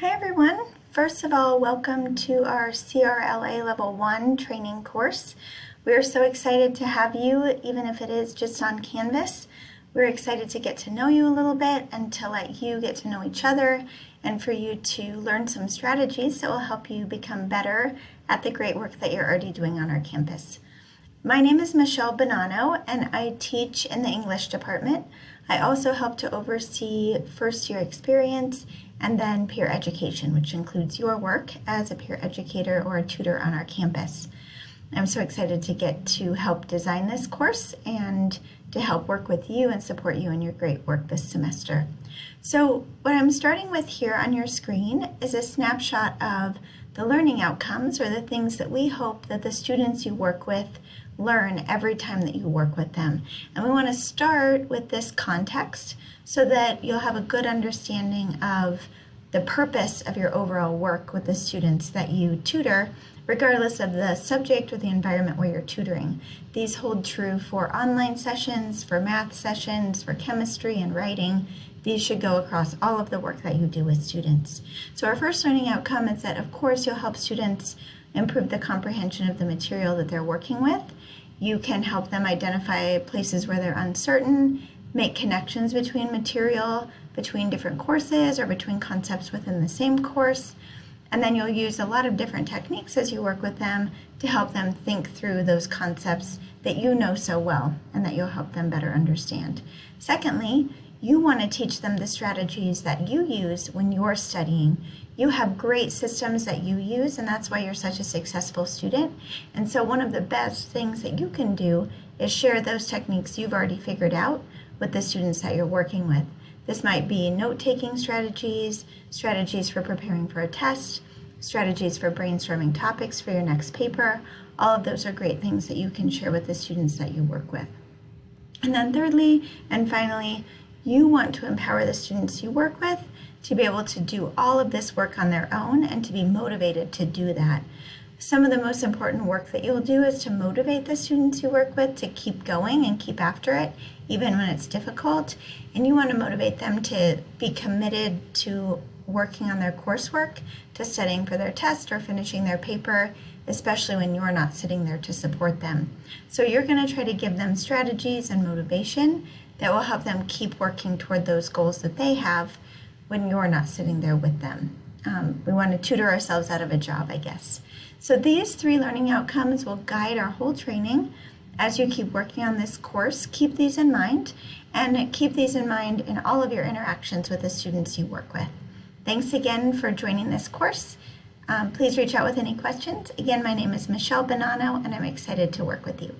Hi everyone. First of all, welcome to our CRLA Level 1 training course. We're so excited to have you, even if it is just on Canvas. We're excited to get to know you a little bit and to let you get to know each other and for you to learn some strategies that will help you become better at the great work that you're already doing on our campus. My name is Michelle Bonano and I teach in the English department. I also help to oversee first year experience and then peer education, which includes your work as a peer educator or a tutor on our campus. I'm so excited to get to help design this course and to help work with you and support you in your great work this semester. So what I'm starting with here on your screen is a snapshot of the learning outcomes, or the things that we hope that the students you work with learn every time that you work with them. And we want to start with this context so that you'll have a good understanding of the purpose of your overall work with the students that you tutor, regardless of the subject or the environment where you're tutoring. These hold true for online sessions, for math sessions, for chemistry and writing. These should go across all of the work that you do with students. So our first learning outcome is that, of course, you'll help students improve the comprehension of the material that they're working with. You can help them identify places where they're uncertain, make connections between material, between different courses, or between concepts within the same course. And then you'll use a lot of different techniques as you work with them to help them think through those concepts that you know so well and that you'll help them better understand. Secondly, you want to teach them the strategies that you use when you're studying. You have great systems that you use, and that's why you're such a successful student. And so one of the best things that you can do is share those techniques you've already figured out with the students that you're working with. This might be note-taking strategies, strategies for preparing for a test, strategies for brainstorming topics for your next paper. All of those are great things that you can share with the students that you work with. And then thirdly, and finally, you want to empower the students you work with to be able to do all of this work on their own and to be motivated to do that. Some of the most important work that you'll do is to motivate the students you work with to keep going and keep after it, even when it's difficult. And you want to motivate them to be committed to working on their coursework, to studying for their test or finishing their paper, especially when you're not sitting there to support them. So you're going to try to give them strategies and motivation that will help them keep working toward those goals that they have when you're not sitting there with them. We want to tutor ourselves out of a job, I guess. So these three learning outcomes will guide our whole training. As you keep working on this course, keep these in mind, and keep these in mind in all of your interactions with the students you work with. Thanks again for joining this course. Please reach out with any questions. Again, my name is Michelle Bonano, and I'm excited to work with you.